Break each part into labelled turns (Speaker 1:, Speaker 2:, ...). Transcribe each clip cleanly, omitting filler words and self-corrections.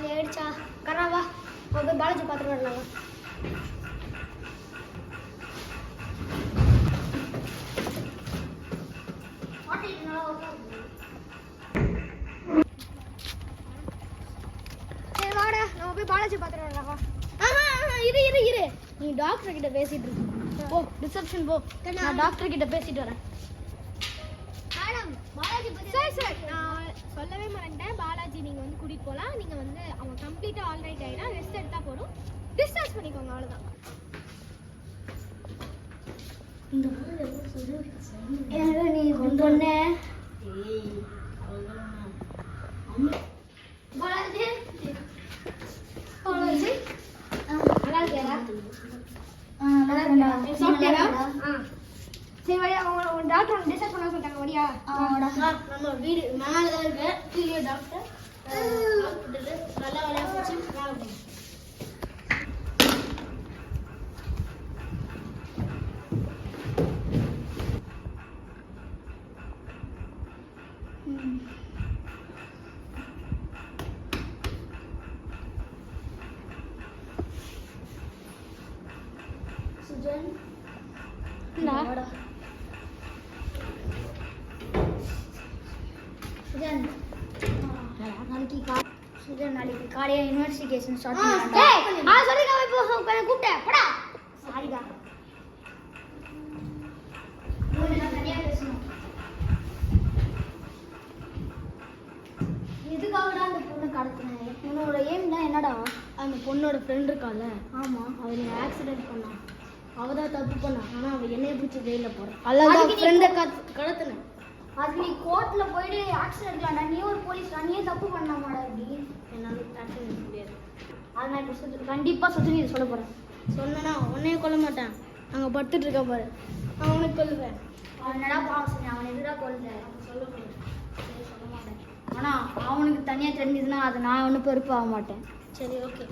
Speaker 1: பாதி ஆயிடுச்சா கராவா போய் பாலாஜி பார்த்துட்டு வரலாம். சரி வாடா நம்ம போய் பாலாஜி பார்த்துட்டு வரலாம். இரு இரு இரு நீ டாக்டர் கிட்ட பேசிட்டு இருக்கு. போ ரிசப்ஷன் போ, நான் டாக்டர் கிட்ட பேசிட்டு வரேன். மேடம் பாலாஜி சார் நான் சொல்லவே மாட்டேன். பாலாஜி நீங்கள் வந்து கூட்டிகிட்டு போகலாம். நீங்கள் வந்து அவன் கம்ப்ளீட்டாக ஆல்ரைட் ஆகினா ரெஸ்ட் எடுத்தால் போதும். டிஸ்சார்ஜ் பண்ணிக்கோங்க, அவ்வளோதான். நீ கொண்டு பாலாஜி பாலாஜி நல்லா இருக்கியா? சரி வழியா டாக்டர் டிஸ்சார்ஜ் பண்ண சொல்லிட்டாங்க. வழியா நம்ம வீடு மேலே தான் இருக்கு. கீழே டாக்டர் நல்லா வேலையாக போச்சு. சுஜன் நாளைக்கு காலையா இன்வெஸ்டிகேஷன் ஸ்டார்ட் பண்ணலாம். சரிக்கா இப்போ கூப்பிட்டேன் போடா. சாரிக்கா தனியாக பேசணும். எதுக்காகடா அந்த பொண்ணை கடத்தினேன்? உன்னோட ஏம் தான் என்னடா? அந்த பொண்ணோட ஃப்ரெண்ட் இருக்கால, ஆமாம், அவள் நீ ஆக்சிடென்ட் பண்ணான். அவள் தான் தப்பு பண்ணான். ஆனால் அவள் என்னைய பிடிச்சி ஜெயிலில் போகிறான். அதான் ஃப்ரெண்டை கடத்தினேன். அது நீ கோர்ட்டில் போயிட்டு ஆக்சிடென்ட்லாண்டா, நீ ஒரு போலீஸ், நீயே தப்பு பண்ணாமாடா? அப்படி என்னால் ஆக்சிடென்ட் முடியாது. அதை நான் இப்போ கண்டிப்பாக சொல்லி இதை சொல்ல போகிறேன். சொன்னேன்னா உன்னையே கொல்ல மாட்டேன். அங்கே படுத்துட்டு இருக்க பாரு, நான் உனக்கு கொல்லுவேன். அவனடா பாவம் சொன்னேன், அவனை எதிராக கொல்லுவேன். சொல்ல போகிறேன், சொல்ல மாட்டேன். ஆனால் அவனுக்கு தனியாக தெரிஞ்சதுன்னா அதை நான் ஒன்றும் பொறுப்பாக மாட்டேன். சரி ஓகே.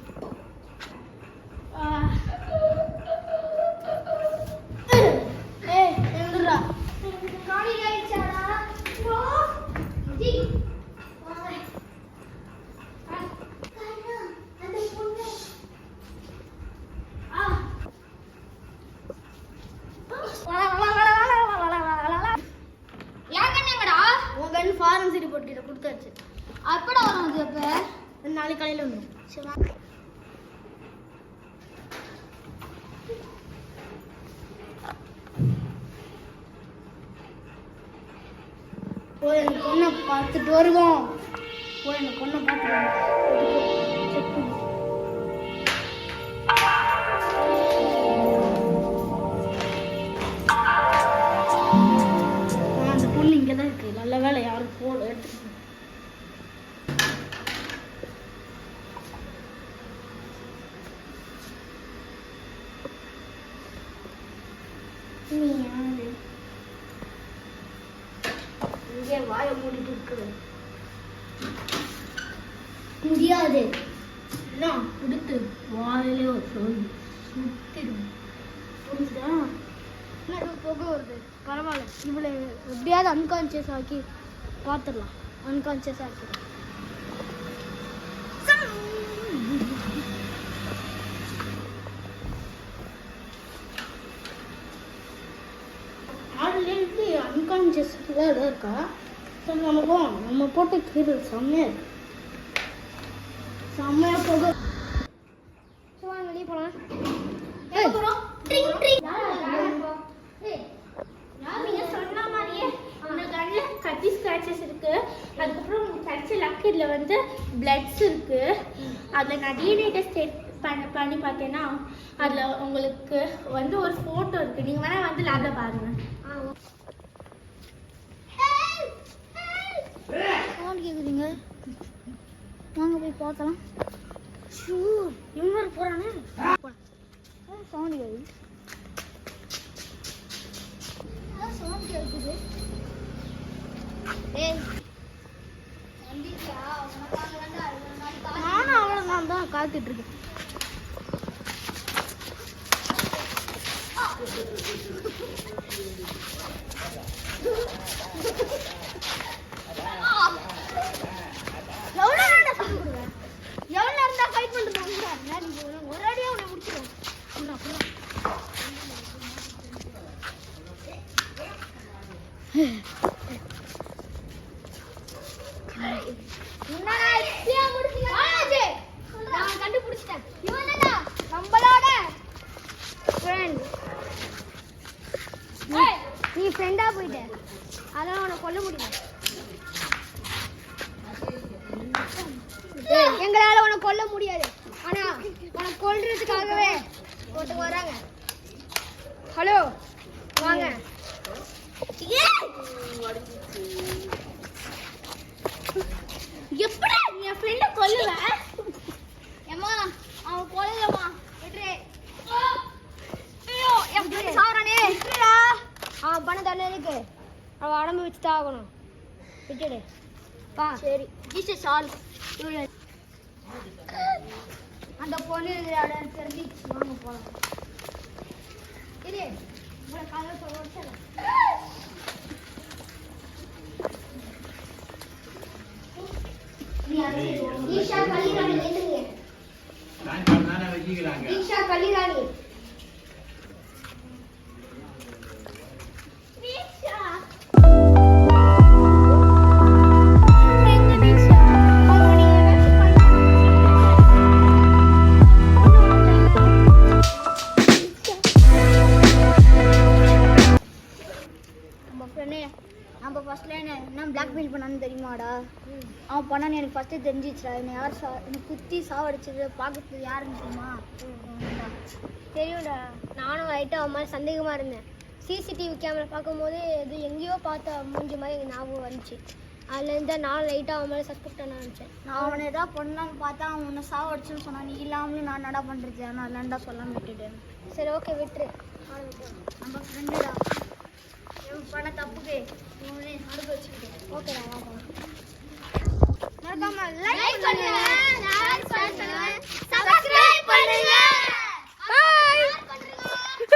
Speaker 1: எழுதுறா காலையில் ஆயிடுச்சாடா? ஃபாரன்சி ரிப்போர்ட் கிட்ட கொடுத்தாச்சு. அப்படா வரும் அது? அப்போ நாளைக்கு காலையில் வந்துடும். சரி போய் அந்த பொண்ணை பார்த்துட்டு வருவோம். போய் அந்த பொண்ணை பார்த்துட்டு அந்த பொண்ணு இங்கே தான் இருக்கு. நல்ல வேலை யாரும் போட எடுத்துட்டு இங்கே வாய மூடிட்டு இருக்குது. முடியாது எல்லாம் கொடுத்து வாயிலே ஒரு சொல்லி சுத்திடும். புரிஞ்சுதா? புகை வருது, பரவாயில்ல. இவளை எப்படியாவது அன்கான்சியஸ் ஆக்கி பார்த்துடலாம். அன்கான்சியஸ் ஆக்கிடும். ஆல்ரெடி அன்கான்சியஸ் தான் இருக்கா. சரி நம்ம போவோம். நம்ம போட்டு கீழே செம்மையா இருக்கு. செம்மையா போக வெளியே போலாம். சொன்ன மாதிரியே உனக்கு கட்டி ஸ்கிராச்சஸ் இருக்கு. அதுக்கப்புறம் கட்சி லக்கீரில் வந்து பிளட்ஸ் இருக்கு. அதில் நான் டிஎன்ஏ டெஸ்ட் பண்ணி பார்த்தேன்னா அதில் உங்களுக்கு வந்து ஒரு ஃபோட்டோ இருக்குது. நீங்கள் வேணால் வந்து லேபில் பாருங்கள். கேட்குறீங்க, வாங்க போய் பார்க்கலாம். ஷூ இவங்க போகிறானே சவுண்ட் கேட்குது. சவுண்ட் கேட்குது. நானும் அவ்வளோ நான் தான் காத்துட்டு இருக்கேன். எவ்வளோ என்னடா இப்படியே முடிச்சீங்க நான் கண்டுபிடிச்சிட்டேன் இவன் என்னடா நம்மளோட ஃப்ரெண்ட் நீ ஃப்ரெண்டா போயிட்ட அதனால உன்னை கொல்ல முடியல எங்களால உன்னை கொல்ல முடியாது ஆனா உன்னை கொல்றதுக்காகவே ஒருத்தங்க வராங்க ஹலோ வாங்க எப்படி நீ என் ஃப்ரெண்ட கொல்லுவ ஏமா அவன் கொல்லலமா விட்டுரு ஐயோ என் ஃப்ரெண்ட் சாவறானே விட்டுடா அவன் பண்ண தள்ள இருக்கு அவன் உடம்பு வச்சு தான் ஆகணும் விட்டுடு பா சரி ஜீசஸ் ஆல் அந்த பொண்ணு இடம் தெரிஞ்சிச்சு வாங்க போகலாம் இது உங்களை காலையில் சொல்ல வச்சல ஈஷா கலிராணி எழுதுங்க ஈஷா கலிராணி நம்ம ஃபர்ஸ்ட்ல என்ன பிளாக்மெயில் பண்ணான்னு தெரியுமாடா அவன் பண்ணான்னு எனக்கு ஃபர்ஸ்ட்டு தெரிஞ்சிச்சுடா என்னை யார் என்னை குத்தி சாவடிச்சது பார்க்கறது யாருன்னு தெரியுமா தெரியும்டா நானும் லைட்டாக அவன் மாதிரி சந்தேகமாக இருந்தேன் சிசிடிவி கேமரா பார்க்கும்போது இது எங்கேயோ பார்த்த மூஞ்சி மாதிரி எனக்கு ஞாபகம் வந்துச்சு அதுலேருந்து நான் லைட்டாக அவன் மேலே சஸ்பெக்டாக நினச்சேன் நான் அவனை எதாவது பண்ணான்னு பார்த்தா அவன் உன்னை சாவடிச்சுன்னு சொன்னான் நீ இல்லாமலும் நான் நடா பண்ணுறது ஆனால் இல்லைண்டா சொல்லாமல் விட்டுட்டேன் சரி ஓகே விட்டுரு நம்ம ஃப்ரெண்டுடா பண்ண தப்புக்கு அடுக்க வச்சுக்கிட்டேன் ஓகேடா மறக்காம லைக் பண்ணுங்க